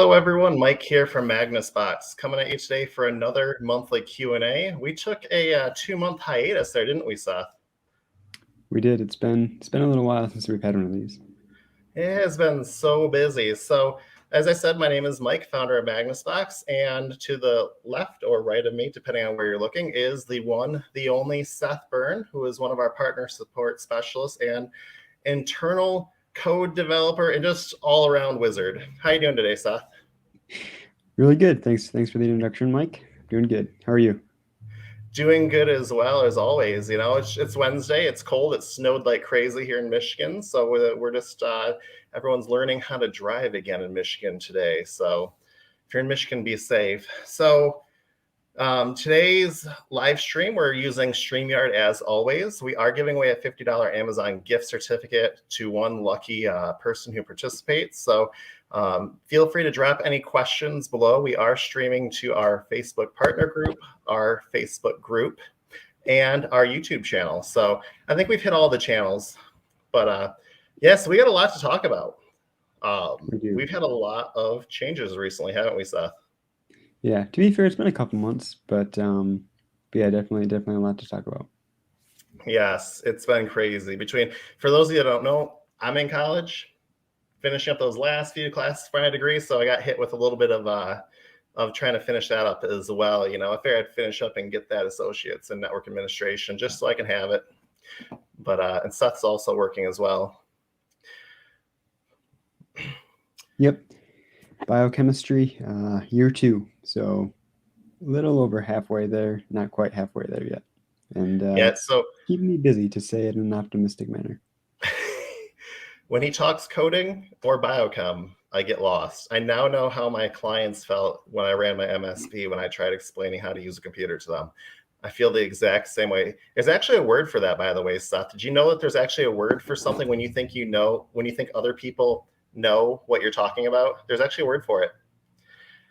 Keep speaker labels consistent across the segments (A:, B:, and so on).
A: Hello, everyone. Mike here from Magnus Box, coming at you today for another monthly Q&A. We took a 2-month hiatus there, didn't we, Seth?
B: We did. It's been a little while since we've had one of these.
A: It has been so busy. So, as I said, my name is Mike, founder of Magnus Box, and to the left or right of me, depending on where you're looking, is the one, the only Seth Byrne, who is one of our partner support specialists and internal code developer and just all-around wizard. How you doing today, Seth?
B: Really good. Thanks for the introduction, Mike. Doing good. How are you?
A: Doing good as well as always. You know, it's Wednesday. It's cold. It snowed like crazy here in Michigan, so we're just everyone's learning how to drive again in Michigan today. So if you're in Michigan, be safe. So today's live stream, we're using StreamYard as always. We are giving away a $50 Amazon gift certificate to one lucky person who participates. So feel free to drop any questions below. We are streaming to our Facebook partner group, our Facebook group, and our YouTube channel. So I think we've hit all the channels. But yes, we got a lot to talk about. We've had a lot of changes recently, haven't we, Seth?
B: Yeah, to be fair, it's been a couple months, but yeah, definitely a lot to talk about.
A: Yes, it's been crazy. For those of you that don't know, I'm in college, finishing up those last few classes for my degree, so I got hit with a little bit of trying to finish that up as well. You know, I figured I'd finish up and get that associate's in network administration just so I can have it. But and Seth's also working as well.
B: Yep, biochemistry, year 2, so a little over halfway there, not quite halfway there yet. And
A: yeah, so
B: keeping me busy, to say it in an optimistic manner.
A: When he talks coding or biochem, I get lost. I now know how my clients felt when I ran my MSP when I tried explaining how to use a computer to them. I feel the exact same way. There's actually a word for that, by the way, Seth. Did you know that there's actually a word for something when you think you know, when you think other people know what you're talking about? There's actually a word for it.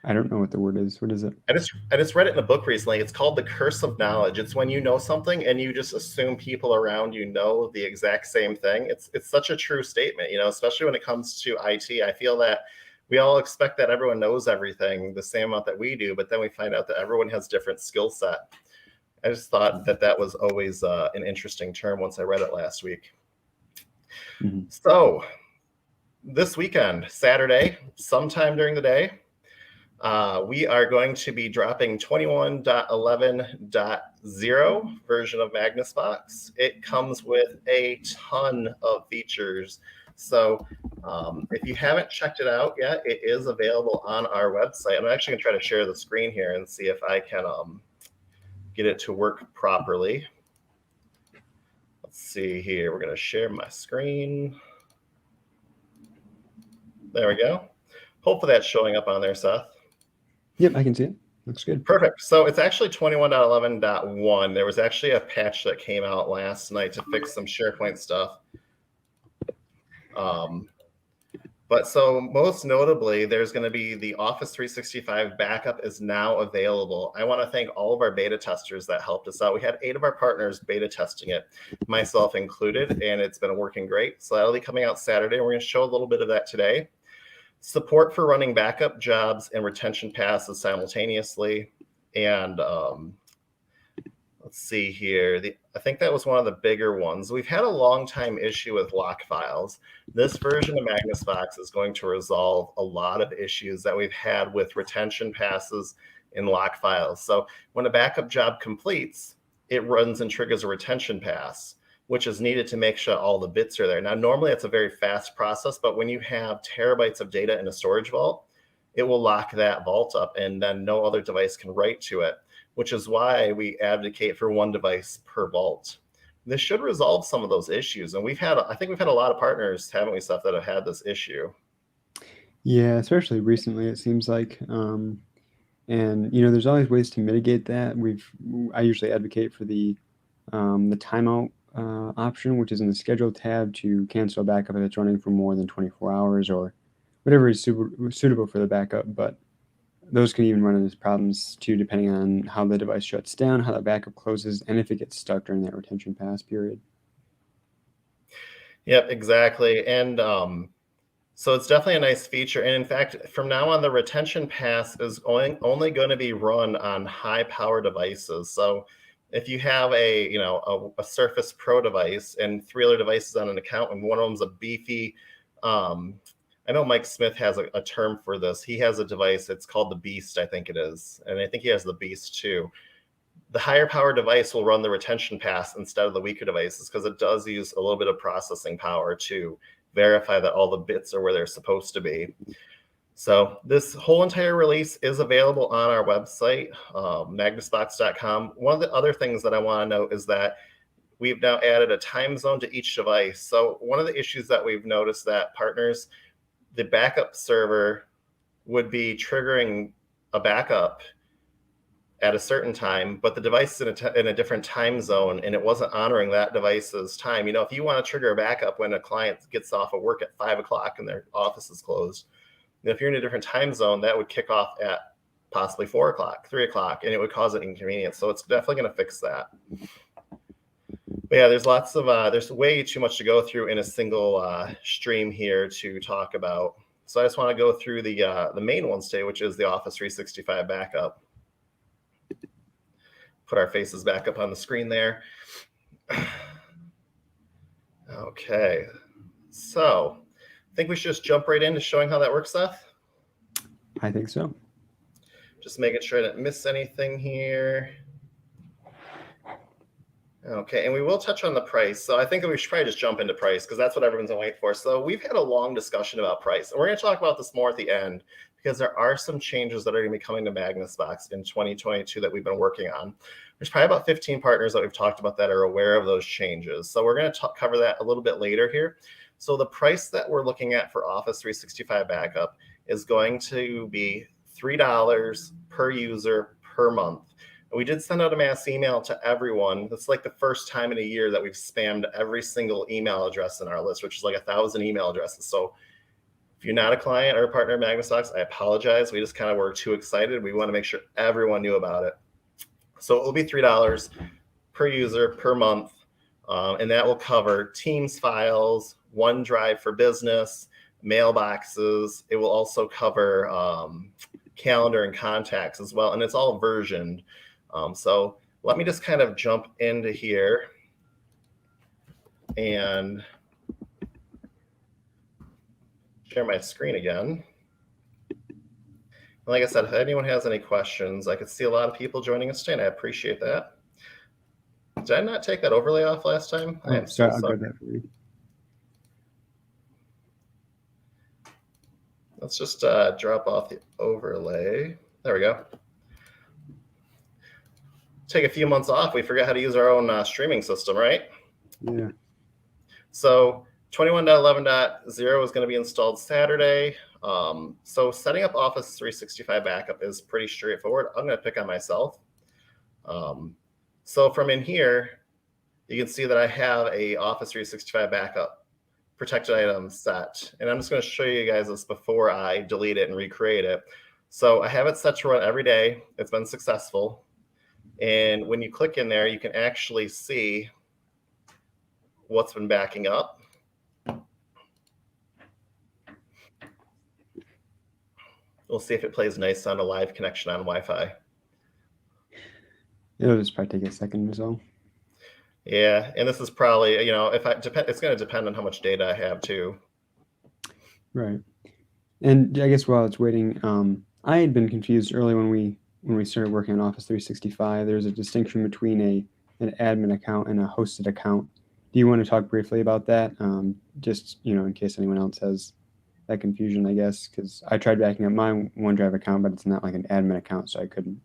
B: I don't know what the word is. What is it?
A: I just read it in a book recently. It's called the curse of knowledge. It's when you know something and you just assume people around you know the exact same thing. It's such a true statement, you know, especially when it comes to IT. I feel that we all expect that everyone knows everything the same amount that we do, but then we find out that everyone has different skill set. I just thought that was always an interesting term once I read it last week. Mm-hmm. So this weekend, Saturday, sometime during the day, we are going to be dropping 21.11.0 version of Magnus Box. It comes with a ton of features. So if you haven't checked it out yet, it is available on our website. I'm actually going to try to share the screen here and see if I can get it to work properly. Let's see here. We're going to share my screen. There we go. Hopefully that's showing up on there, Seth.
B: Yep, I can see it. Looks good.
A: Perfect. So it's actually 21.11.1. There was actually a patch that came out last night to fix some SharePoint stuff. But so most notably, there's going to be the Office 365 backup is now available. I want to thank all of our beta testers that helped us out. We had 8 of our partners beta testing it, myself included, and it's been working great. So that'll be coming out Saturday. We're going to show a little bit of that today. Support for running backup jobs and retention passes simultaneously. And let's see here. I think that was one of the bigger ones. We've had a long time issue with lock files. This version of Magnus Box is going to resolve a lot of issues that we've had with retention passes in lock files. So when a backup job completes, it runs and triggers a retention pass, which is needed to make sure all the bits are there. Now, normally it's a very fast process, but when you have terabytes of data in a storage vault, it will lock that vault up and then no other device can write to it, which is why we advocate for one device per vault. This should resolve some of those issues. And I think we've had a lot of partners, haven't we, Seth, that have had this issue?
B: Yeah, especially recently, it seems like. And, you know, there's always ways to mitigate that. I usually advocate for the timeout option, which is in the schedule tab, to cancel a backup if it's running for more than 24 hours or whatever is suitable for the backup. But those can even run into problems too, depending on how the device shuts down, how the backup closes, and if it gets stuck during that retention pass period.
A: Yep, exactly. And So it's definitely a nice feature. And in fact, from now on, the retention pass is only going to be run on high power devices. So if you have a Surface Pro device and 3 other devices on an account, and one of them's a beefy, I know Mike Smith has a term for this. He has a device, it's called the Beast, I think it is. And I think he has the Beast too. The higher power device will run the retention pass instead of the weaker devices, because it does use a little bit of processing power to verify that all the bits are where they're supposed to be. So this whole entire release is available on our website, magnusbox.com. One of the other things that I want to note is that we've now added a time zone to each device. So one of the issues that we've noticed that partners, the backup server would be triggering a backup at a certain time, but the device is in a different time zone, and it wasn't honoring that device's time. If you want to trigger a backup when a client gets off of work at 5 o'clock and their office is closed, and if you're in a different time zone, that would kick off at possibly 4 o'clock, 3 o'clock, and it would cause an inconvenience. So it's definitely going to fix that. But yeah, there's way too much to go through in a single stream here to talk about. So I just want to go through the main ones today, which is the Office 365 backup. Put our faces back up on the screen there. Okay, so I think we should just jump right into showing how that works, Seth.
B: I think so.
A: Just making sure I didn't miss anything here. Okay, and we will touch on the price. So I think that we should probably just jump into price, because that's what everyone's waiting for. So we've had a long discussion about price, and we're going to talk about this more at the end, because there are some changes that are going to be coming to Magnus Box in 2022 that we've been working on. There's probably about 15 partners that we've talked about that are aware of those changes. So we're going to cover that a little bit later here. So the price that we're looking at for Office 365 backup is going to be $3 per user per month. And we did send out a mass email to everyone. It's like the first time in a year that we've spammed every single email address in our list, which is like 1,000 email addresses. So if you're not a client or a partner of Magnus Box, I apologize. We just kind of were too excited. We want to make sure everyone knew about it. So it will be $3 per user per month, and that will cover Teams files, OneDrive for Business, mailboxes. It will also cover calendar and contacts as well, and it's all versioned. So let me just kind of jump into here and share my screen again. Like I said, if anyone has any questions, I could see a lot of people joining us today, and I appreciate that. Did I not take that overlay off last time? I am so sorry. Let's just drop off the overlay. There we go. Take a few months off. We forgot how to use our own streaming system, right?
B: Yeah.
A: So 21.11.0 is going to be installed Saturday. So setting up Office 365 backup is pretty straightforward. I'm going to pick on myself. So from in here, you can see that I have a Office 365 backup protected item set. And I'm just going to show you guys this before I delete it and recreate it. So I have it set to run every day. It's been successful. And when you click in there, you can actually see what's been backing up. We'll see if it plays nice on a live connection on Wi-Fi.
B: It'll just probably take a second or so.
A: Yeah, and this is probably, it's going to depend on how much data I have too.
B: Right. And I guess while it's waiting, I had been confused early when we started working on Office 365. There's a distinction between an admin account and a hosted account. Do you want to talk briefly about that? Just, in case anyone else has that confusion, I guess, because I tried backing up my OneDrive account, but it's not like an admin account, so I couldn't.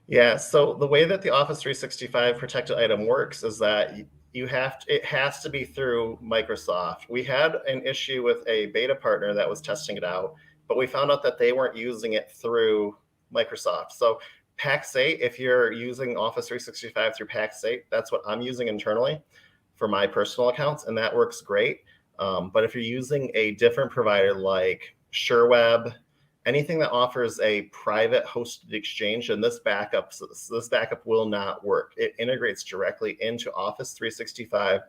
A: Yeah, so the way that the Office 365 protected item works is that it has to be through Microsoft. We had an issue with a beta partner that was testing it out, but we found out that they weren't using it through Microsoft. So Pax8, if you're using Office 365 through Pax8, that's what I'm using internally for my personal accounts, and that works great. But if you're using a different provider like SureWeb, anything that offers a private hosted exchange, and this backup will not work. It integrates directly into Office 365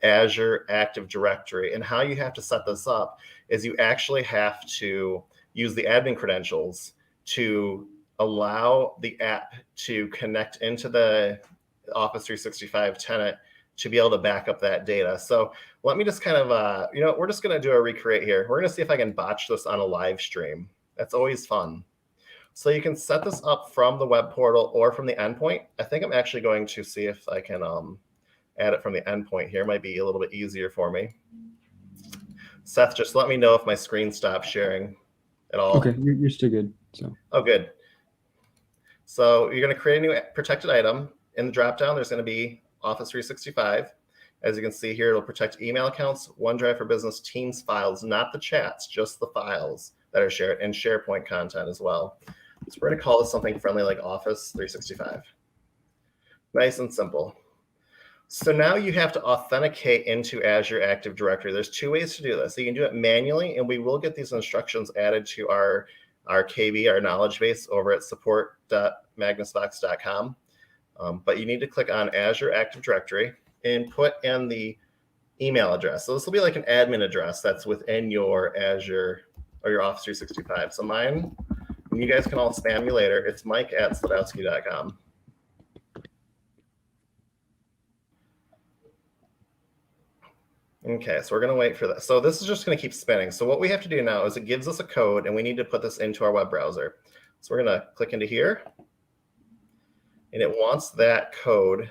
A: Azure Active Directory. And how you have to set this up is you actually have to use the admin credentials to allow the app to connect into the Office 365 tenant to be able to back up that data. So let me just kind of, we're just going to do a recreate here. We're going to see if I can botch this on a live stream. That's always fun. So you can set this up from the web portal or from the endpoint. I think I'm actually going to see if I can add it from the endpoint here. Might be a little bit easier for me. Seth, just let me know if my screen stops sharing at all.
B: Okay, you're still good. So.
A: Oh, good. So you're going to create a new protected item. In the dropdown, there's going to be Office 365. As you can see here, it'll protect email accounts, OneDrive for Business, Teams files, not the chats, just the files that are shared, and SharePoint content as well. So we're going to call this something friendly like Office 365. Nice and simple. So now you have to authenticate into Azure Active Directory. There's two ways to do this. So you can do it manually, and we will get these instructions added to our KB, our knowledge base over at support.magnusbox.com. But you need to click on Azure Active Directory and put in the email address. So this will be like an admin address that's within your Azure or your Office 365. So mine, and you guys can all spam me later, it's mike@slodowski.com. Okay, so we're going to wait for that. So this is just going to keep spinning. So what we have to do now is it gives us a code, and we need to put this into our web browser. So we're going to click into here, and it wants that code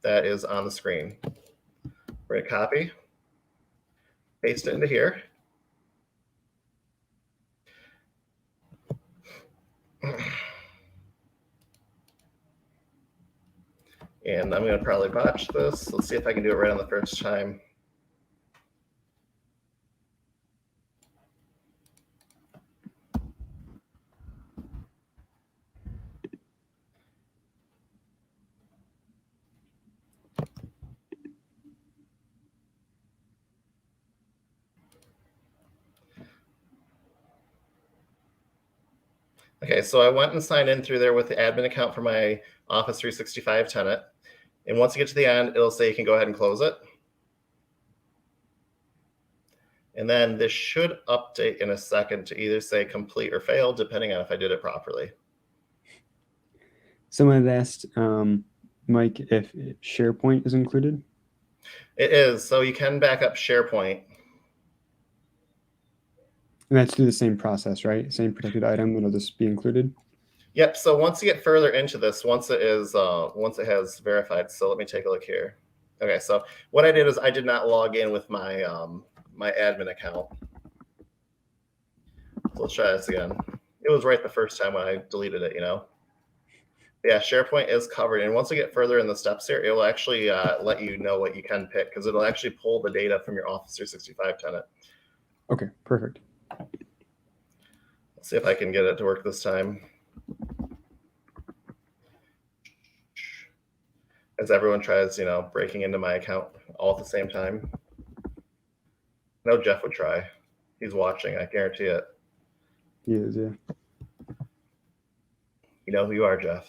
A: that is on the screen. We're going to copy, paste it into here. And I'm going to probably botch this. Let's see if I can do it right on the first time. Okay, so I went and signed in through there with the admin account for my Office 365 tenant. And once you get to the end, it'll say you can go ahead and close it. And then this should update in a second to either say complete or failed, depending on if I did it properly.
B: Someone had asked, Mike, if SharePoint is included.
A: It is. So you can back up SharePoint.
B: And that's through the same process, right? Same protected item, it'll just be included.
A: Yep. So once you get further into this, once it has verified. So let me take a look here. Okay. So what I did is I did not log in with my my admin account. So let's try this again. It was right the first time when I deleted it, Yeah, SharePoint is covered. And once we get further in the steps here, it will actually let you know what you can pick, because it'll actually pull the data from your Office 365 tenant.
B: Okay, perfect.
A: Let's see if I can get it to work this time. As everyone tries, breaking into my account all at the same time. No, Jeff would try. He's watching, I guarantee it.
B: He is, yeah.
A: You know who you are, Jeff.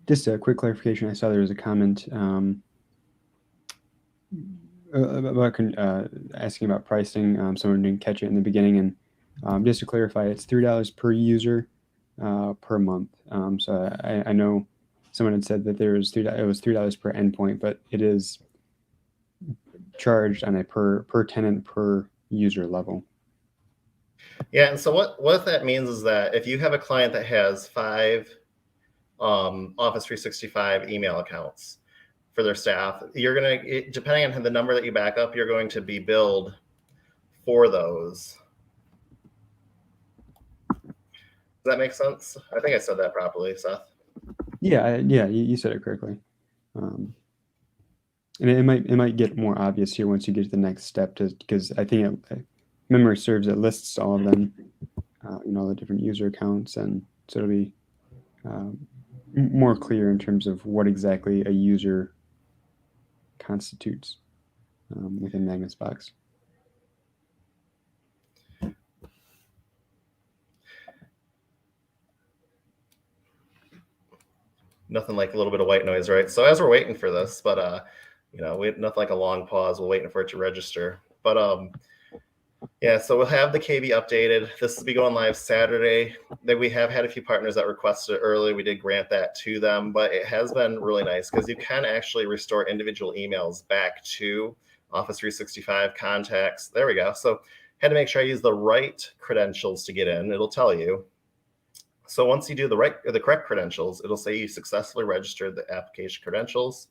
B: Just a quick clarification. I saw there was a comment about asking about pricing. Someone didn't catch it in the beginning, and just to clarify, it's $3 per user per month. So I know someone had said that it was $3 per endpoint, but it is charged on a per tenant per user level.
A: Yeah, and so what that means is that if you have a client that has 5 Office 365 email accounts for their staff, you're going to, depending on the number that you back up, you're going to be billed for those. Does that make sense? I think I said that properly, Seth.
B: Yeah, you said it correctly. And it might get more obvious here once you get to the next step, because I think memory serves, it lists all of them, the different user accounts, and so it'll be more clear in terms of what exactly a user constitutes within Magnus Box.
A: Nothing like a little bit of white noise, right? So as we're waiting for this, but we have nothing like a long pause. We're waiting for it to register. But yeah, so we'll have the KV updated. This will be going live Saturday. That we have had a few partners that requested it early. We did grant that to them, but it has been really nice because you can actually restore individual emails back to Office 365 contacts. There we go. So had to make sure I use the right credentials to get in. It'll tell you. So once you do the correct credentials, it'll say you successfully registered the application credentials.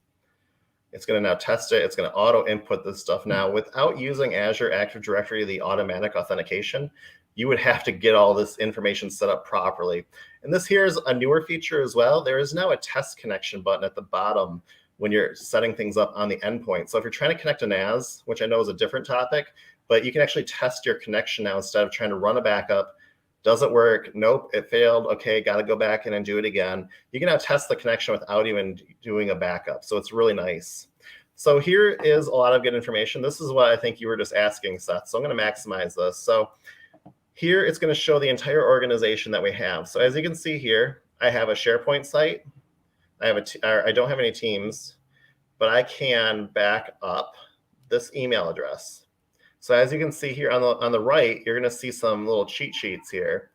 A: It's going to now test it. It's going to auto input this stuff now without using Azure Active Directory, the automatic authentication. You would have to get all this information set up properly. And this here is a newer feature as well. There is now a test connection button at the bottom when you're setting things up on the endpoint. So if you're trying to connect a NAS, which I know is a different topic, but you can actually test your connection now instead of trying to run a backup. Doesn't work. Nope, it failed. Okay, got to go back in and do it again. You can now test the connection without even doing a backup. So it's really nice. So here is a lot of good information. This is what I think you were just asking, Seth. So I'm going to maximize this. So here it's going to show the entire organization that we have. So as you can see here, I have a SharePoint site. I don't have any Teams, but I can back up this email address. So as you can see here on the right, you're going to see some little cheat sheets here.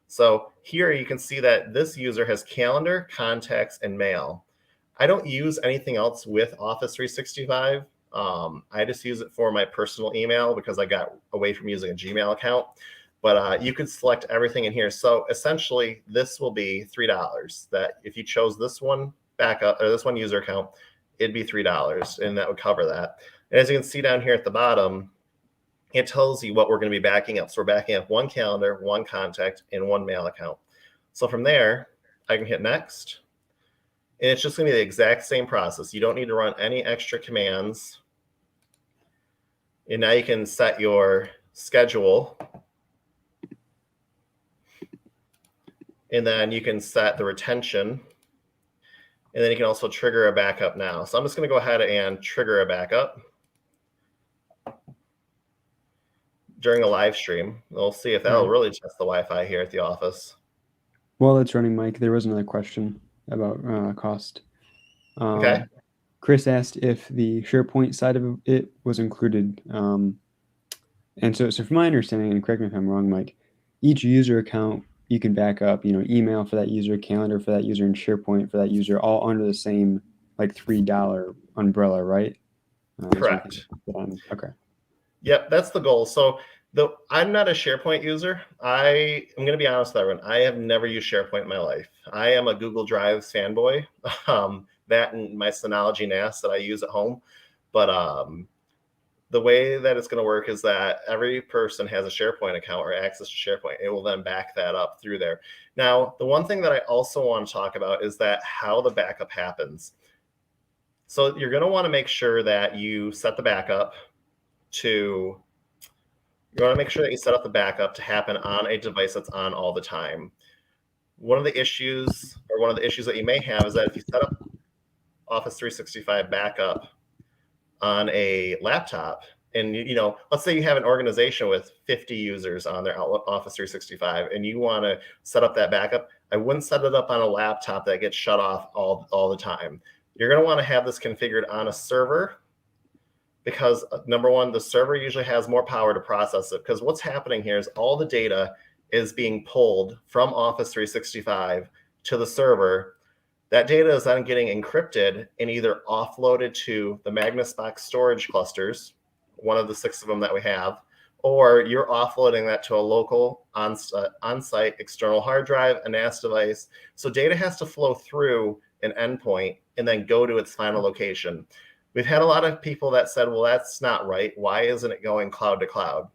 A: So here you can see that this user has calendar, contacts, and mail. I don't use anything else with Office 365. I just use it for my personal email because I got away from using a Gmail account. But you could select everything in here. So essentially, this will be $3. That if you chose this one backup or this one user account, it'd be $3, and that would cover that. And as you can see down here at the bottom, it tells you what we're going to be backing up. So we're backing up one calendar, one contact, and one mail account. So from there, I can hit next. And it's just going to be the exact same process. You don't need to run any extra commands. And now you can set your schedule. And then you can set the retention. And then you can also trigger a backup now. So I'm just going to go ahead and trigger a backup during a live stream. We'll see if that'll really test the Wi-Fi here at the office.
B: While it's running, Mike, there was another question about cost.
A: Okay.
B: Chris asked if the SharePoint side of it was included. And so from my understanding, and correct me if I'm wrong, Mike, each user account you can back up, email for that user, calendar for that user, and SharePoint for that user, all under the same like $3 umbrella, right?
A: Correct.
B: Okay.
A: Yep, that's the goal. So I'm not a SharePoint user. I'm going to be honest with everyone. I have never used SharePoint in my life. I am a Google Drive fanboy. That and my Synology NAS that I use at home. But the way that it's going to work is that every person has a SharePoint account or access to SharePoint. It will then back that up through there. Now, the one thing that I also want to talk about is that how the backup happens. So you're going to want to make sure that you set the backup you want to make sure that you set up the backup to happen on a device that's on all the time. One of the issues that you may have is that if you set up Office 365 backup on a laptop, and let's say you have an organization with 50 users on their Office 365, and you want to set up that backup, I wouldn't set it up on a laptop that gets shut off all the time. You're going to want to have this configured on a server, because number one, the server usually has more power to process it, because what's happening here is all the data is being pulled from Office 365 to the server. That data is then getting encrypted and either offloaded to the Magnus Box storage clusters, one of the 6 of them that we have, or you're offloading that to a local on-site external hard drive, a NAS device. So data has to flow through an endpoint and then go to its final location. We've had a lot of people that said, well, that's not right. Why isn't it going cloud to cloud?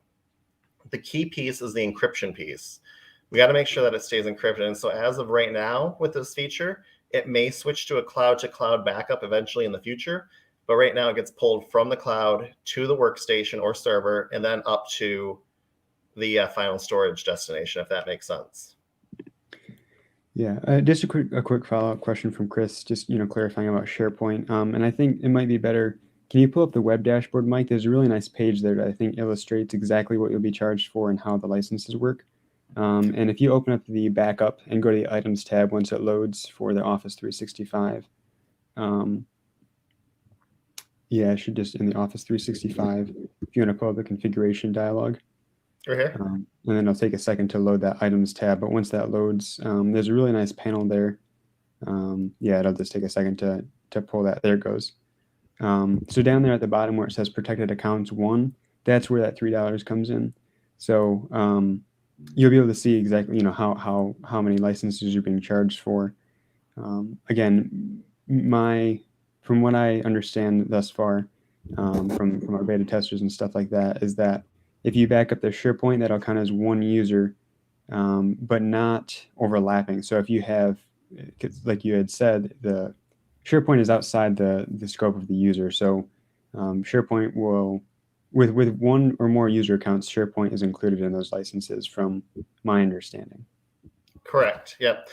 A: The key piece is the encryption piece. We got to make sure that it stays encrypted. And so as of right now with this feature, it may switch to a cloud-to-cloud backup eventually in the future. But right now it gets pulled from the cloud to the workstation or server and then up to the final storage destination, if that makes sense.
B: Yeah, just a quick follow-up question from Chris, just clarifying about SharePoint. And I think it might be better. Can you pull up the web dashboard, Mike? There's a really nice page there that I think illustrates exactly what you'll be charged for and how the licenses work. And if you open up the backup and go to the items tab once it loads for the Office 365, yeah, it should just in the Office 365, if you want to pull up the configuration dialog,
A: Right here.
B: and then it'll take a second to load that items tab. But once that loads, there's a really nice panel there. Yeah, it'll just take a second to pull that. There it goes. So down there at the bottom where it says protected accounts 1, that's where that $3 comes in. So you'll be able to see exactly, how many licenses you're being charged for. Again, from what I understand thus far, from our beta testers and stuff like that, is that if you back up the SharePoint, that'll count as one user, but not overlapping. So if you have, like you had said, the SharePoint is outside the scope of the user. So SharePoint will, with one or more user accounts, SharePoint is included in those licenses from my understanding.
A: Correct. Yep.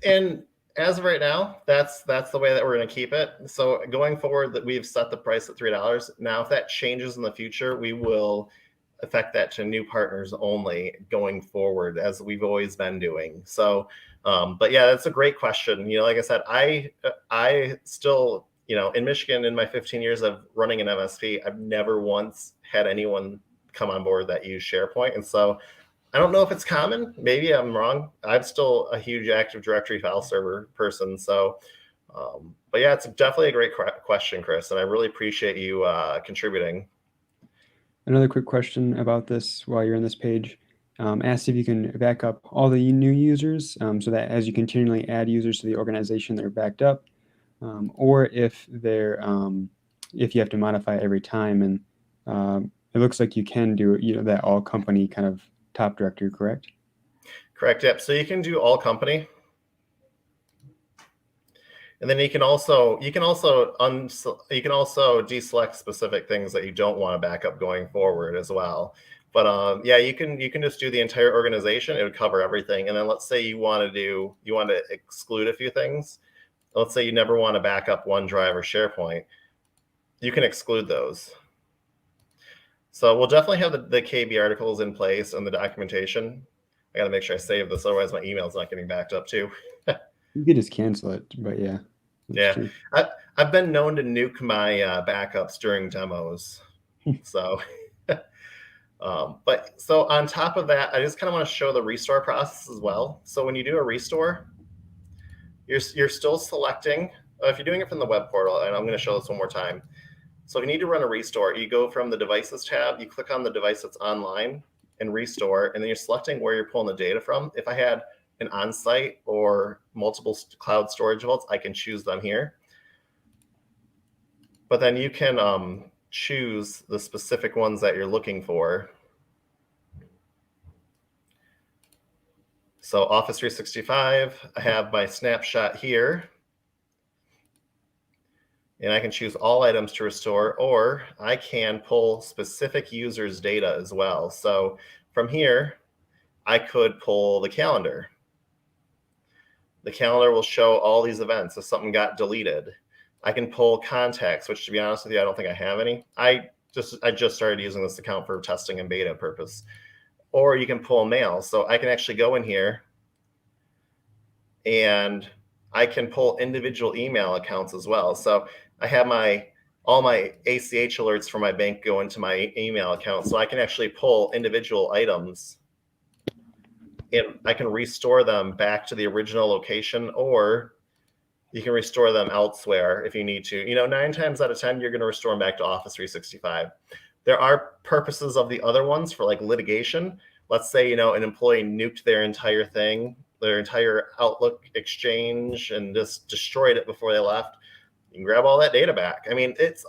A: And as of right now, that's the way that we're going to keep it. So going forward, that we've set the price at $3. Now, if that changes in the future, we will affect that to new partners only going forward, as we've always been doing. So, but yeah, that's a great question. Like I said, I still, in Michigan, in my 15 years of running an MSP, I've never once had anyone come on board that use SharePoint. And so I don't know if it's common. Maybe I'm wrong. I'm still a huge Active Directory file server person. So, but yeah, it's definitely a great question, Chris, and I really appreciate you contributing.
B: Another quick question about this while you're on this page. Asked if you can back up all the new users so that as you continually add users to the organization, they're backed up, or if if you have to modify every time. And it looks like you can do that all company kind of top directory, correct?
A: Correct. Yep. So you can do all company. And then you can also deselect specific things that you don't want to back up going forward as well. But yeah, you can just do the entire organization. It would cover everything. And then let's say you want to exclude a few things. Let's say you never want to back up OneDrive or SharePoint. You can exclude those. So we'll definitely have the KB articles in place and the documentation. I got to make sure I save this, otherwise my email's not getting backed up too.
B: You could just cancel it, but yeah.
A: Yeah, I've been known to nuke my backups during demos. So, but so on top of that, I just kind of want to show the restore process as well. So when you do a restore, you're still selecting. If you're doing it from the web portal, and I'm going to show this one more time. So if you need to run a restore, you go from the devices tab, you click on the device that's online and restore, and then you're selecting where you're pulling the data from. If I had an on-site or multiple cloud storage vaults, I can choose them here. But then you can choose the specific ones that you're looking for. So Office 365, I have my snapshot here. And I can choose all items to restore, or I can pull specific users' data as well. So from here, I could pull the calendar. The calendar will show all these events if something got deleted. I can pull contacts, which, to be honest with you, I don't think I have any. I just started using this account for testing and beta purpose. Or you can pull mail. So I can actually go in here and I can pull individual email accounts as well. So I have all my ACH alerts for my bank go into my email account. So I can actually pull individual items and I can restore them back to the original location, or you can restore them elsewhere if you need to. 9 times out of 10, you're going to restore them back to Office 365. There are purposes of the other ones for like litigation. Let's say, an employee nuked their entire thing, their entire Outlook exchange, and just destroyed it before they left. You can grab all that data back. I mean, it's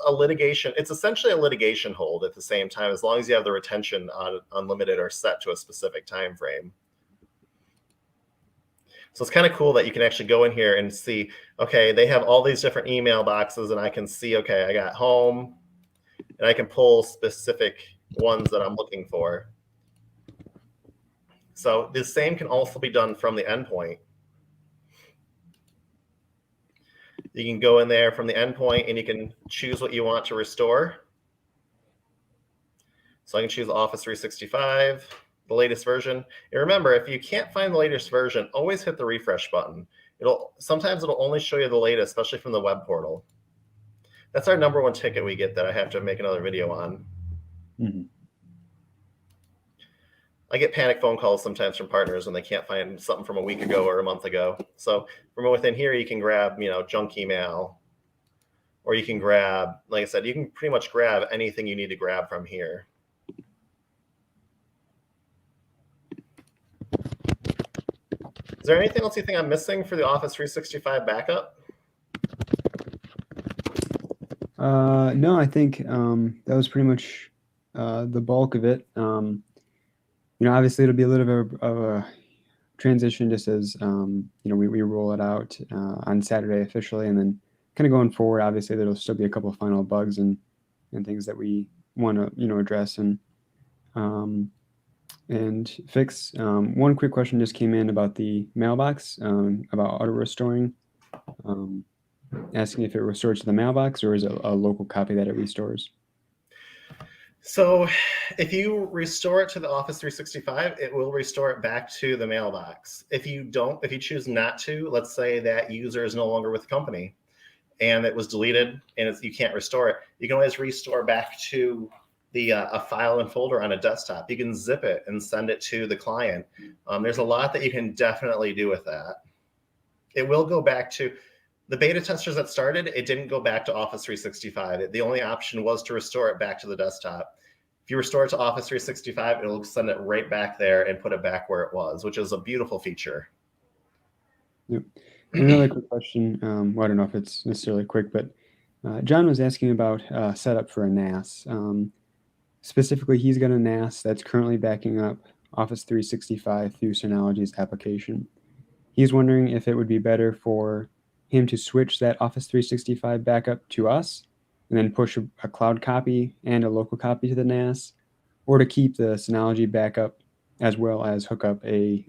A: essentially a litigation hold at the same time, as long as you have the retention on unlimited or set to a specific time frame. So it's kind of cool that you can actually go in here and see, okay, they have all these different email boxes, and I can see, okay, I got home, and I can pull specific ones that I'm looking for. So the same can also be done from the endpoint. You can go in there from the endpoint and you can choose what you want to restore. So I can choose Office 365. the latest version. And remember, if you can't find the latest version, always hit the refresh button. Sometimes it'll only show you the latest, especially from the web portal. That's our number one ticket we get that I have to make another video on.
B: Mm-hmm.
A: I get panic phone calls sometimes from partners when they can't find something from a week ago or a month ago. So from within here, you can grab, junk email, or you can grab, like I said, you can pretty much grab anything you need to grab from here. Is there anything else you think I'm missing for the Office 365 backup?
B: No, I think that was pretty much the bulk of it. Obviously it'll be a little bit of a transition just as, we roll it out on Saturday officially, and then kind of going forward, obviously there'll still be a couple of final bugs and things that we want to, address and fix. One quick question just came in about the mailbox, about auto restoring, asking if it restores to the mailbox or is it a local copy that it restores?
A: So if you restore it to the Office 365, it will restore it back to the mailbox. If you choose not to, let's say that user is no longer with the company and it was deleted and you can't restore it, you can always restore back to a file and folder on a desktop. You can zip it and send it to the client. There's a lot that you can definitely do with that. It will go back to the beta testers that started, it didn't go back to Office 365. The only option was to restore it back to the desktop. If you restore it to Office 365, it'll send it right back there and put it back where it was, which is a beautiful feature.
B: Yep. Another quick question. Well, I don't know if it's necessarily quick, but John was asking about setup for a NAS. Specifically, he's got a NAS that's currently backing up Office 365 through Synology's application. He's wondering if it would be better for him to switch that Office 365 backup to us and then push a cloud copy and a local copy to the NAS, or to keep the Synology backup as well as hook up a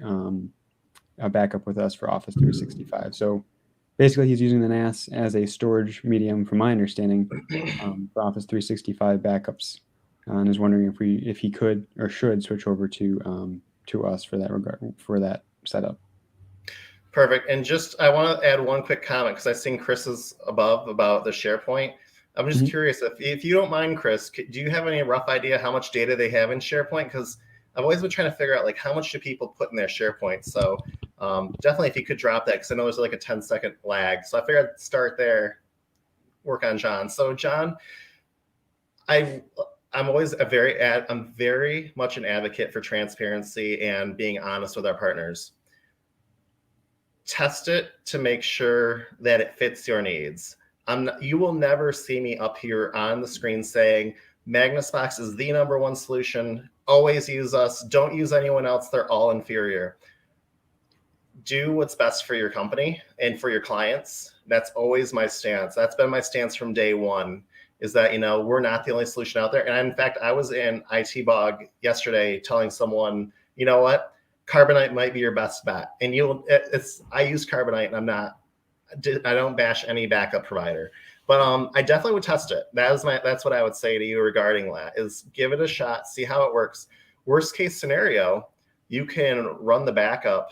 B: backup with us for Office 365. So basically he's using the NAS as a storage medium, from my understanding, for Office 365 backups, and is wondering if he could or should switch over to us for that setup.
A: Perfect. And I want to add one quick comment because I've seen Chris's above about the SharePoint. I'm just curious if you don't mind, Chris, do you have any rough idea how much data they have in SharePoint? Because I've always been trying to figure out how much do people put in their SharePoint. So definitely if you could drop that, because I know there's a 10-second lag. So I figured I'd start there, work on John. So John, I'm very much an advocate for transparency and being honest with our partners. Test it to make sure that it fits your needs. You will never see me up here on the screen saying Magnus Box is the number one solution. Always use us. Don't use anyone else. They're all inferior. Do what's best for your company and for your clients. That's always my stance. That's been my stance from day one, is that, we're not the only solution out there. And in fact, I was in IT Bog yesterday telling someone, you know what? Carbonite might be your best bet. And I use Carbonite and I don't bash any backup provider, but I definitely would test it. That's what I would say to you regarding that, is give it a shot, see how it works. Worst case scenario, you can run the backup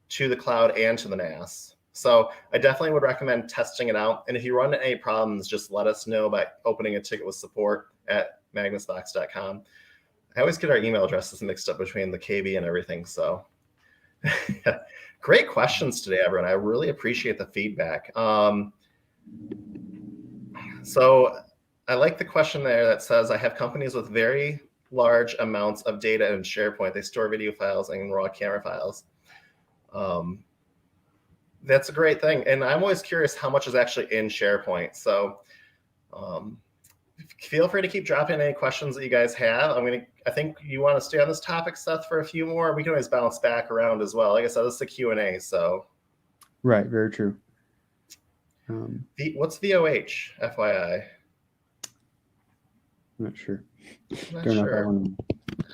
A: to the cloud and to the NAS. So I definitely would recommend testing it out. And if you run into any problems, just let us know by opening a ticket with support at magnusbox.com. I always get our email addresses mixed up between the KB and everything. So great questions today, everyone. I really appreciate the feedback. So I like the question there that says, I have companies with very large amounts of data in SharePoint. They store video files and raw camera files. That's a great thing. And I'm always curious how much is actually in SharePoint. So feel free to keep dropping any questions that you guys have. I think you want to stay on this topic, Seth, for a few more. We can always bounce back around as well. Like I said, this is a Q&A, so.
B: Right, very true.
A: What's VOH, FYI?
B: I'm not sure.
A: I'm not sure.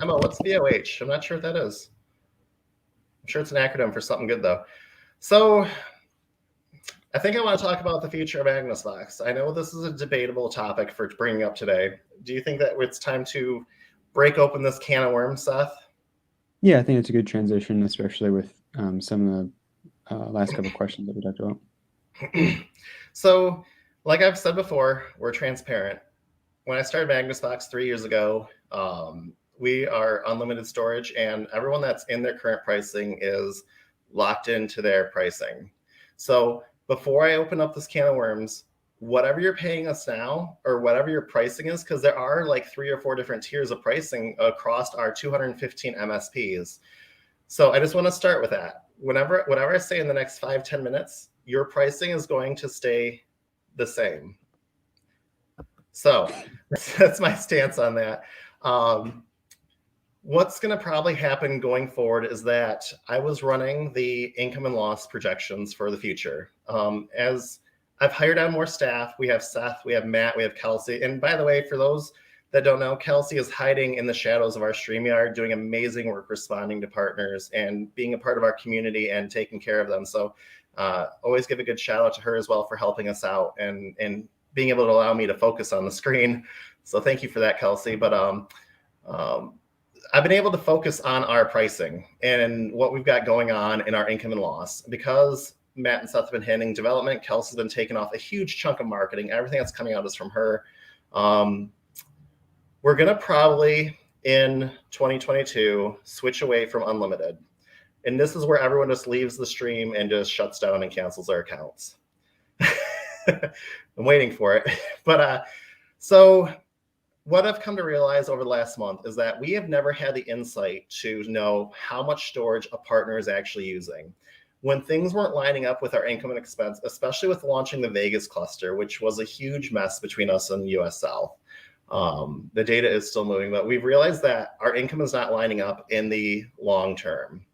A: Emma, what's VOH? I'm not sure what that is. I'm sure it's an acronym for something good, though. So I think I want to talk about the future of Magnus Box. I know this is a debatable topic for bringing up today. Do you think that it's time to break open this can of worms, Seth?
B: Yeah, I think it's a good transition, especially with some of the last couple of questions that we talked about.
A: So, like I've said before, we're transparent. When I started Magnus Box 3 years ago, we are unlimited storage, and everyone that's in their current pricing is locked into their pricing. So before I open up this can of worms, whatever you're paying us now, or whatever your pricing is, because there are like 3 or 4 different tiers of pricing across our 215 MSPs. So I just want to start with that. Whatever I say in the next 5-10 minutes, your pricing is going to stay the same. So that's my stance on that. What's going to probably happen going forward is that I was running the income and loss projections for the future. As I've hired on more staff, we have Seth, we have Matt, we have Kelsey. And by the way, for those that don't know, Kelsey is hiding in the shadows of our StreamYard, doing amazing work responding to partners and being a part of our community and taking care of them. So always give a good shout out to her as well for helping us out and being able to allow me to focus on the screen. So thank you for that, Kelsey. But I've been able to focus on our pricing and what we've got going on in our income and loss. Because Matt and Seth have been handling development, Kelsey's been taking off a huge chunk of marketing. Everything that's coming out is from her. We're going to probably, in 2022, switch away from unlimited. And this is where everyone just leaves the stream and just shuts down and cancels their accounts. I'm waiting for it. But so what I've come to realize over the last month is that we have never had the insight to know how much storage a partner is actually using. When things weren't lining up with our income and expense, especially with launching the Vegas cluster, which was a huge mess between us and US South. The data is still moving, but we've realized that our income is not lining up in the long term.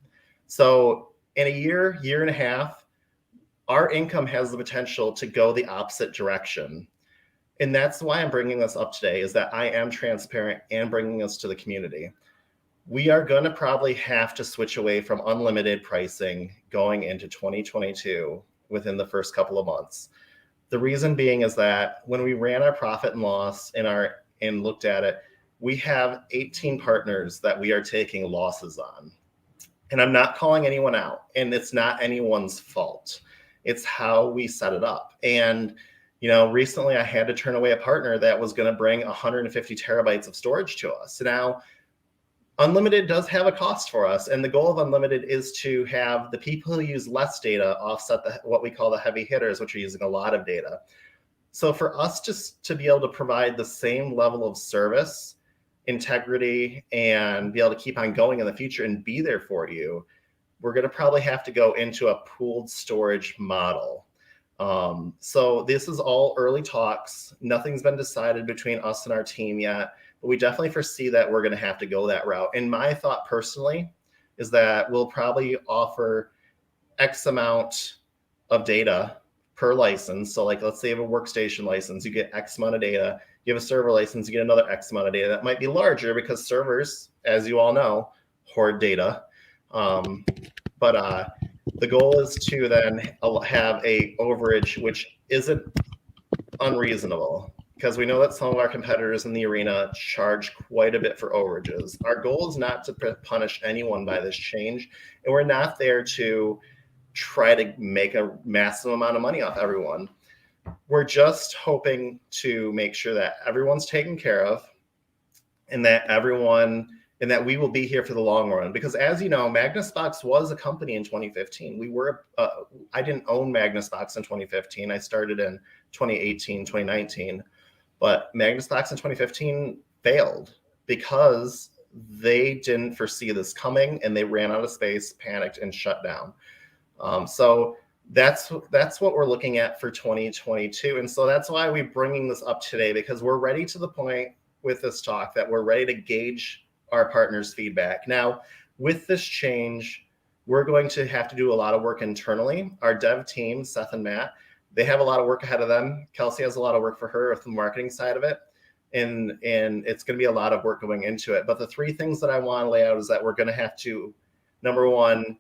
A: So in a year and a half, our income has the potential to go the opposite direction. And that's why I'm bringing this up today, is that I am transparent and bringing this to the community. We are going to probably have to switch away from unlimited pricing going into 2022 within the first couple of months. The reason being is that when we ran our profit and loss and looked at it, we have 18 partners that we are taking losses on. And I'm not calling anyone out, and it's not anyone's fault. It's how we set it up. And recently I had to turn away a partner that was going to bring 150 terabytes of storage to us. So now, unlimited does have a cost for us. And the goal of unlimited is to have the people who use less data offset what we call the heavy hitters, which are using a lot of data. So for us just to be able to provide the same level of service, integrity, and be able to keep on going in the future and be there for you, we're going to probably have to go into a pooled storage model. So this is all early talks. Nothing's been decided between us and our team yet, but we definitely foresee that we're going to have to go that route. And my thought personally is that we'll probably offer X amount of data per license. So like, let's say you have a workstation license, you get X amount of data. You have a server license, you get another X amount of data. That might be larger because servers, as you all know, hoard data. But the goal is to then have a overage, which isn't unreasonable, because we know that some of our competitors in the arena charge quite a bit for overages. Our goal is not to punish anyone by this change, and we're not there to try to make a massive amount of money off everyone. We're just hoping to make sure that everyone's taken care of, and that we will be here for the long run. Because as you know, Magnus Box was a company in 2015. I didn't own Magnus Box in 2015. I started in 2018, 2019. But Magnus Box in 2015 failed because they didn't foresee this coming, and they ran out of space, panicked, and shut down. So that's what we're looking at for 2022. And so that's why we're bringing this up today, because we're ready to the point with this talk that we're ready to gauge our partners' feedback. Now, with this change, we're going to have to do a lot of work internally. Our dev team, Seth and Matt, they have a lot of work ahead of them. Kelsey has a lot of work for her with the marketing side of it. And it's going to be a lot of work going into it. But the 3 things that I want to lay out is that we're going to have to, number one,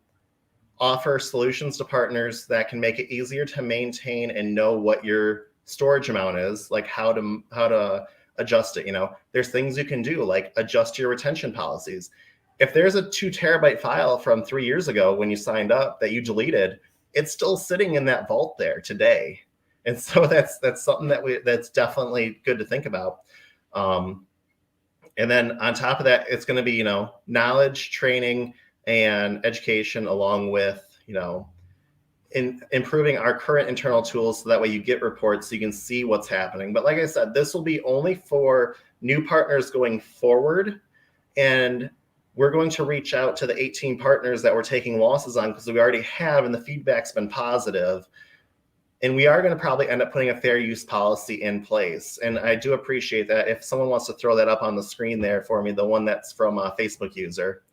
A: offer solutions to partners that can make it easier to maintain and know what your storage amount is, like how to adjust it. There's things you can do, like adjust your retention policies. if there's a 2 terabyte file from 3 years ago when you signed up that you deleted, it's still sitting in that vault there today. And so that's something that's definitely good to think about. And then on top of that, it's going to be, knowledge, training, and education, along with, in improving our current internal tools, so that way you get reports so you can see what's happening. But like I said, this will be only for new partners going forward. And we're going to reach out to the 18 partners that we're taking losses on, because we already have, and the feedback's been positive. And we are going to probably end up putting a fair use policy in place. And I do appreciate that. If someone wants to throw that up on the screen there for me, the one that's from a Facebook user.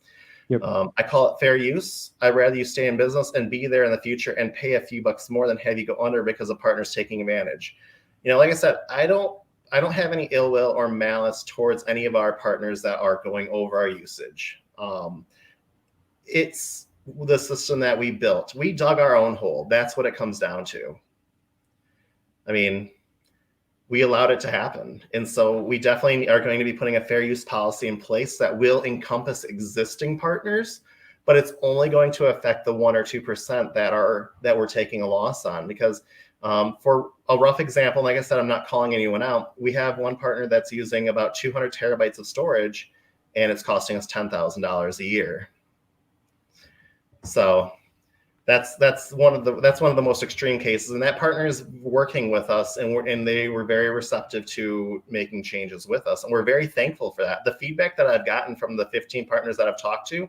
B: Yep.
A: I call it fair use. I'd rather you stay in business and be there in the future and pay a few bucks more than have you go under because of partners taking advantage. Like I said, I don't have any ill will or malice towards any of our partners that are going over our usage. It's the system that we built. We dug our own hole. That's what it comes down to. I mean, we allowed it to happen. And so we definitely are going to be putting a fair use policy in place that will encompass existing partners, but it's only going to affect the 1 or 2% that we're taking a loss on. Because for a rough example, like I said, I'm not calling anyone out. We have one partner that's using about 200 terabytes of storage, and it's costing us $10,000 a year. So that's one of the most extreme cases, and that partner is working with us, and they were very receptive to making changes with us, and we're very thankful for that. The feedback that I've gotten from the 15 partners that I've talked to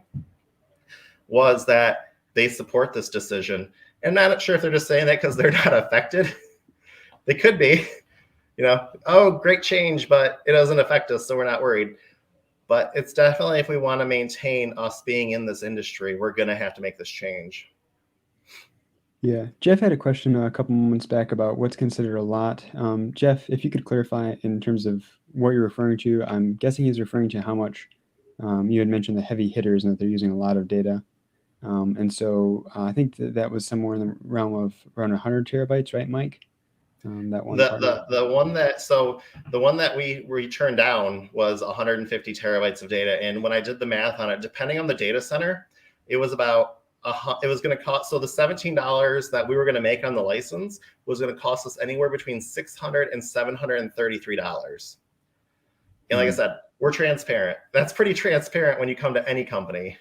A: was that they support this decision. And I'm not sure if they're just saying that because they're not affected. They could be, oh, great change, but it doesn't affect us, so we're not worried. But it's definitely, if we want to maintain us being in this industry, we're going to have to make this change.
B: Yeah, Jeff had a question a couple moments back about what's considered a lot. Jeff, if you could clarify in terms of what you're referring to, I'm guessing he's referring to how much you had mentioned the heavy hitters and that they're using a lot of data. And so I think that was somewhere in the realm of around 100 terabytes, right, Mike? That one.
A: The one that we turned down was 150 terabytes of data. And when I did the math on it, depending on the data center, it was about it was going to cost, so the $17 that we were going to make on the license was going to cost us anywhere between $600 and $733. And like I said, we're transparent. That's pretty transparent when you come to any company.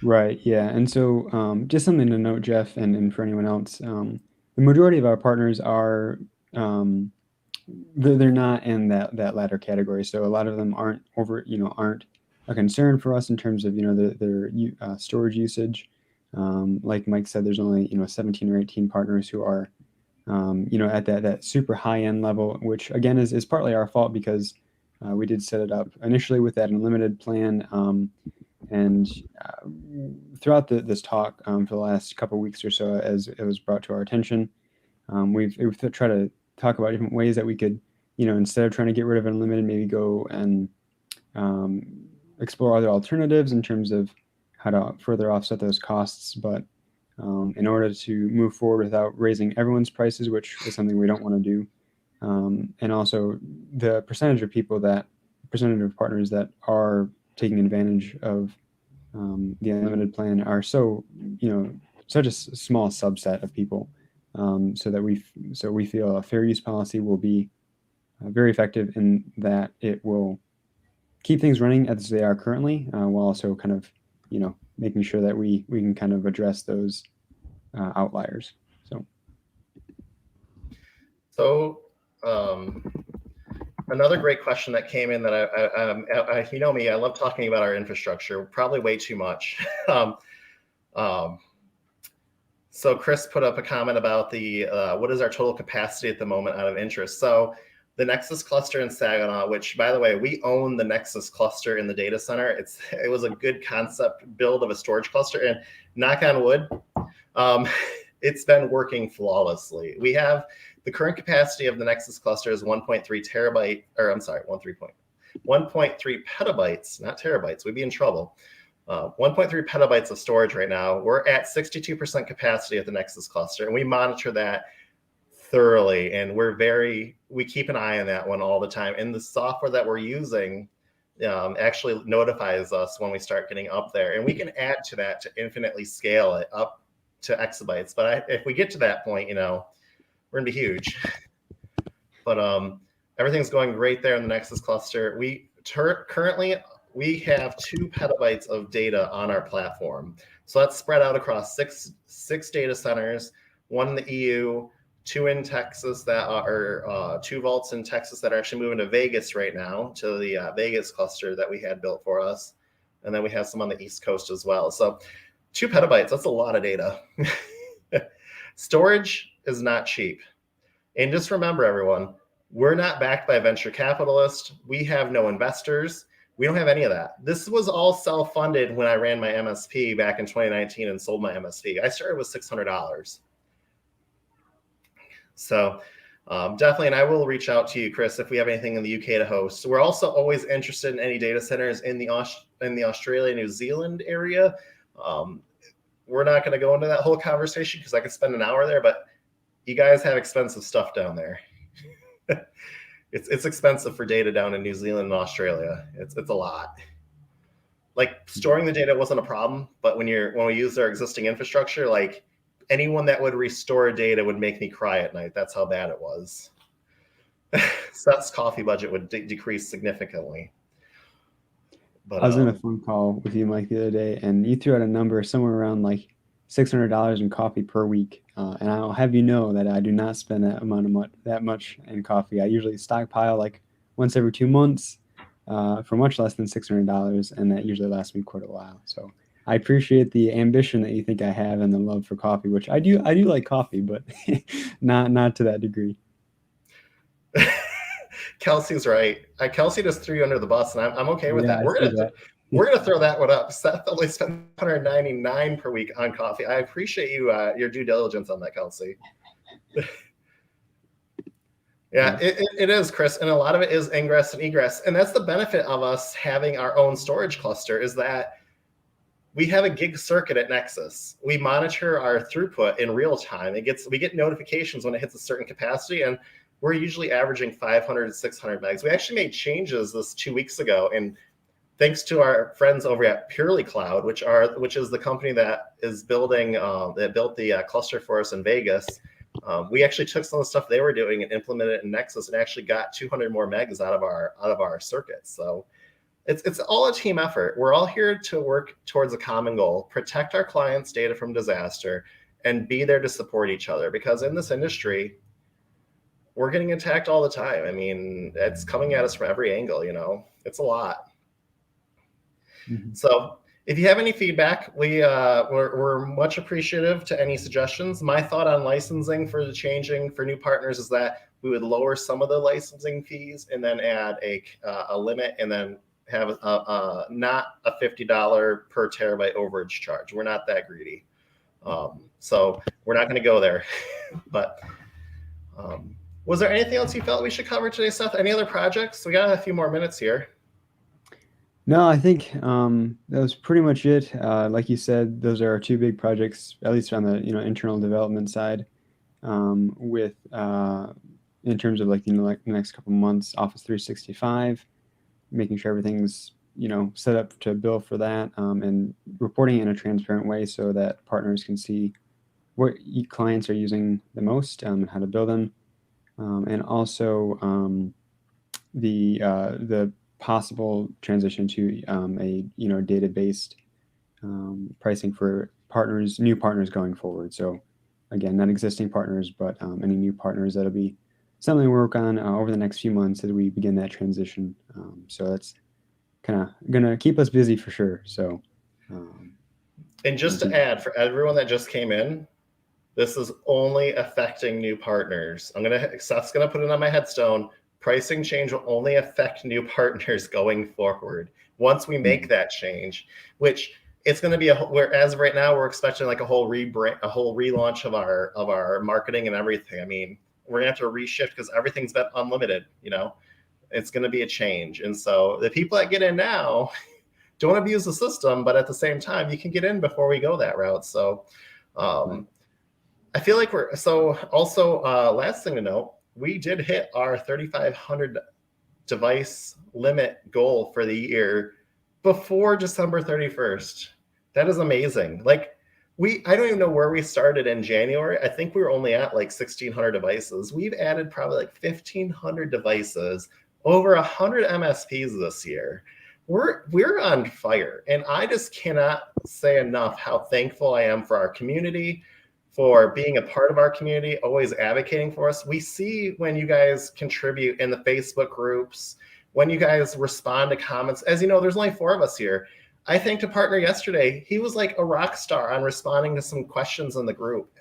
B: Right. Yeah. And so just something to note, Jeff, and for anyone else, the majority of our partners are they're not in that latter category. So a lot of them aren't a concern for us in terms of their storage usage. Like Mike said, there's only 17 or 18 partners who are at that super high end level, which again is partly our fault because we did set it up initially with that unlimited plan, and throughout this talk for the last couple of weeks or so, as it was brought to our attention, we've tried to talk about different ways that we could instead of trying to get rid of unlimited, maybe go and explore other alternatives in terms of how to further offset those costs. But in order to move forward without raising everyone's prices, which is something we don't want to do, and also the percentage of partners that are taking advantage of the unlimited plan are such a small subset of people, so we feel a fair use policy will be very effective in that it will keep things running as they are currently, while also kind of, making sure that we can kind of address those outliers. So
A: Another great question that came in that I me, I love talking about our infrastructure, probably way too much. So Chris put up a comment about what is our total capacity at the moment out of interest. So the Nexus cluster in Saginaw, which, by the way, we own the Nexus cluster in the data center. It was a good concept build of a storage cluster, and knock on wood, it's been working flawlessly. We have the current capacity of the Nexus cluster is 1.3 petabytes, not terabytes. We'd be in trouble. 1.3 petabytes of storage right now. We're at 62% capacity at the Nexus cluster, and we monitor that thoroughly, and we keep an eye on that one all the time. And the software that we're using actually notifies us when we start getting up there, and we can add to that to infinitely scale it up to exabytes. But if we get to that point, we're gonna be huge. But everything's going great there in the Nexus cluster. Currently we have 2 petabytes of data on our platform, so that's spread out across six data centers, 1 in the EU, 2 in Texas that are 2 vaults in Texas that are actually moving to Vegas right now, to the Vegas cluster that we had built for us. And then we have some on the East Coast as well. So 2 petabytes, that's a lot of data. Storage is not cheap. And just remember, everyone, we're not backed by a venture capitalist. We have no investors. We don't have any of that. This was all self-funded when I ran my MSP back in 2019 and sold my MSP. I started with $600. So definitely, and I will reach out to you, Chris, if we have anything in the UK to host. We're also always interested in any data centers in the Australia, New Zealand area. We're not going to go into that whole conversation because I could spend an hour there, but you guys have expensive stuff down there. It's expensive for data down in New Zealand and Australia. It's a lot. Like, storing the data wasn't a problem, but when we use their existing infrastructure, like, anyone that would restore data would make me cry at night. That's how bad it was. Seth's coffee budget would decrease significantly. But
B: I was in a phone call with you, Mike, the other day, and you threw out a number somewhere around like $600 in coffee per week. And I'll have you know that I do not spend that much in coffee. I usually stockpile like once every 2 months for much less than $600, and that usually lasts me quite a while. So I appreciate the ambition that you think I have and the love for coffee, which I do like coffee, but not to that degree.
A: Kelsey's right. Kelsey just threw you under the bus, and I'm okay with that. We're gonna throw that one up. Seth only spent $199 per week on coffee. I appreciate your due diligence on that, Kelsey. Yeah, it is, Chris, and a lot of it is ingress and egress, and that's the benefit of us having our own storage cluster, is that we have a gig circuit at Nexus. We monitor our throughput in real time. We get notifications when it hits a certain capacity, and we're usually averaging 500 to 600 megs. We actually made changes this 2 weeks ago, and thanks to our friends over at Purely Cloud, which is the company that is built the cluster for us in Vegas. We actually took some of the stuff they were doing and implemented it in Nexus, and actually got 200 more megs out of our circuits. So it's all a team effort. We're all here to work towards a common goal: protect our clients' data from disaster, and be there to support each other. Because in this industry, we're getting attacked all the time. I mean, it's coming at us from every angle. It's a lot. Mm-hmm. So if you have any feedback, we're much appreciative to any suggestions. My thought on licensing for new partners is that we would lower some of the licensing fees and then add a limit, and then have not a $50 per terabyte overage charge. We're not that greedy. So we're not going to go there. But was there anything else you felt we should cover today, Seth? Any other projects? We got a few more minutes here.
B: No, I think that was pretty much it. Like you said, those are our 2 big projects, at least on the internal development side. With in terms of like the next couple months, Office 365, making sure everything's set up to bill for that, and reporting in a transparent way so that partners can see what clients are using the most, and how to bill them, and also the possible transition to a data-based pricing for new partners going forward. So again, not existing partners, but any new partners. That'll be something we work on over the next few months as we begin that transition. So that's kind of gonna keep us busy for sure. So
A: and just to add, for everyone that just came in, this is only affecting new partners. Seth's gonna put it on my headstone. Pricing change will only affect new partners going forward. Once we make that change, which it's going to be as of right now, we're expecting like a whole relaunch of our marketing and everything. I mean, we're gonna have to reshift because everything's been unlimited. It's going to be a change, and so the people that get in now don't abuse the system, but at the same time, you can get in before we go that route. So, I feel like last thing to note, we did hit our 3,500 device limit goal for the year before December 31st. That is amazing. Like I don't even know where we started in January. I think we were only at like 1,600 devices. We've added probably like 1,500 devices, over 100 MSPs this year. We're on fire. And I just cannot say enough how thankful I am for our community, for being a part of our community, always advocating for us. We see when you guys contribute in the Facebook groups, when you guys respond to comments. As you know, there's only 4 of us here. I thanked a partner yesterday. He was like a rock star on responding to some questions in the group.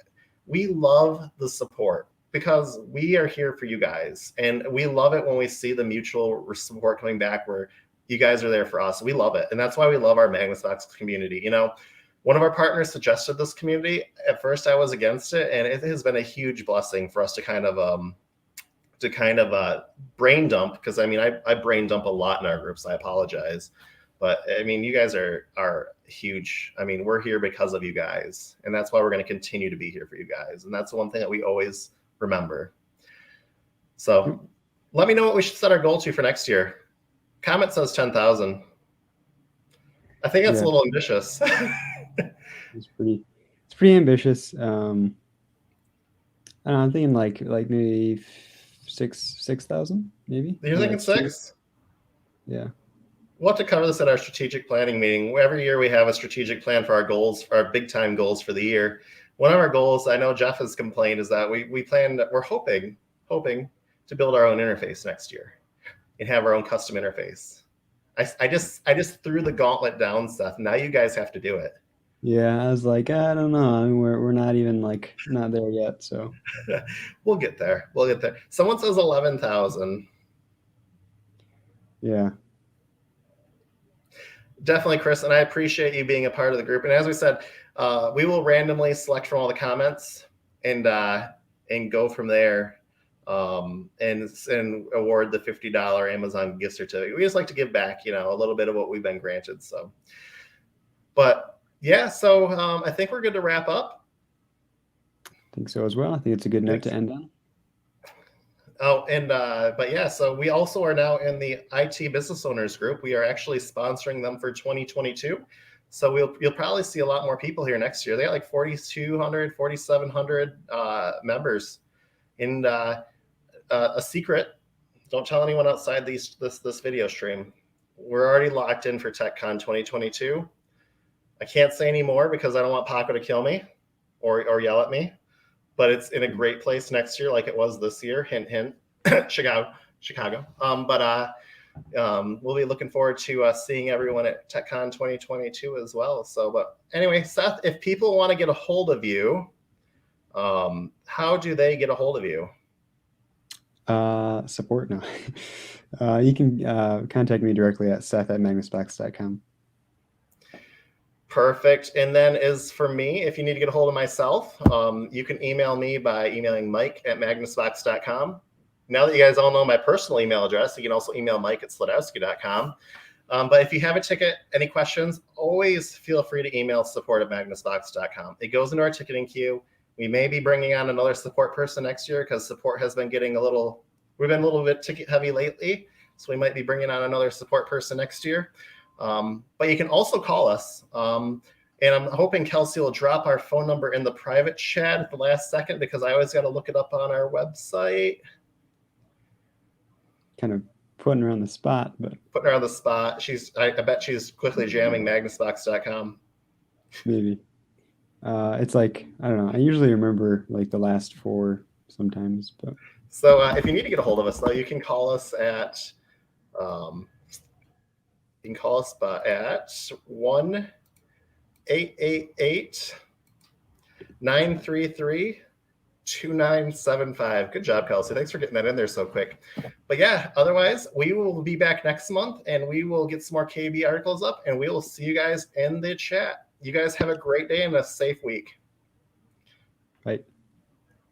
A: We love the support because we are here for you guys. And we love it when we see the mutual support coming back where you guys are there for us. We love it. And that's why we love our Magnus Box community. You know, one of our partners suggested this community. At first I was against it, and it has been a huge blessing for us to kind of brain dump, because I mean, I brain dump a lot in our groups. I apologize. But I mean, you guys are huge. I mean, we're here because of you guys. And that's why we're going to continue to be here for you guys. And that's the one thing that we always remember. So let me know what we should set our goal to for next year. Comment says 10,000. I think that's a little ambitious.
B: It's pretty ambitious. I don't know, I'm thinking like maybe 6,000, maybe.
A: You're thinking 6?
B: Yeah.
A: We'll have to cover this at our strategic planning meeting. Every year we have a strategic plan for our goals, for our big time goals for the year. One of our goals, I know Jeff has complained, is that we're hoping to build our own interface next year and have our own custom interface. I just threw the gauntlet down, Seth. Now you guys have to do it.
B: Yeah, I was like, I don't know. I mean, we're not even not there yet. So
A: we'll get there. Someone says 11,000.
B: Yeah.
A: Definitely, Chris, and I appreciate you being a part of the group. And as we said, we will randomly select from all the comments and go from there, and award the $50 Amazon gift certificate. We just like to give back, a little bit of what we've been granted. So, but yeah, so I think we're good to wrap up.
B: I think so as well. I think it's a good note to end on.
A: Oh, and but yeah, so we also are now in the IT business owners group. We are actually sponsoring them for 2022. So you'll probably see a lot more people here next year. They got like 4,200, 4,700 members. And a secret, don't tell anyone outside this video stream. We're already locked in for TechCon 2022. I can't say any more because I don't want Paco to kill me or yell at me. But it's in a great place next year, like it was this year. Hint, hint. Chicago. We'll be looking forward to seeing everyone at TechCon 2022 as well. So, but anyway, Seth, if people want to get a hold of you, how do they get a hold of you?
B: Support now. You can contact me directly at seth@magnusbox.com.
A: Perfect. And then as for me, if you need to get a hold of myself, you can email me by emailing mike@magnusbox.com. Now that you guys all know my personal email address, you can also email mike@slodowski.com. But if you have a ticket, any questions, always feel free to email support@magnusbox.com. It goes into our ticketing queue. We may be bringing on another support person next year because support has been getting we've been a little bit ticket heavy lately. So we might be bringing on another support person next year. But you can also call us. And I'm hoping Kelsey will drop our phone number in the private chat at the last second because I always got to look it up on our website.
B: Kind of putting her on the spot, but
A: putting her on the spot. I bet she's quickly jamming magnusbox.com.
B: Maybe. It's like, I don't know. I usually remember like the last 4 sometimes, but.
A: So if you need to get a hold of us though, you can call us at, 1-888-933-2975. Good job, Kelsey. Thanks for getting that in there so quick. But yeah, otherwise, we will be back next month and we will get some more KB articles up and we will see you guys in the chat. You guys have a great day and a safe week.
B: Bye.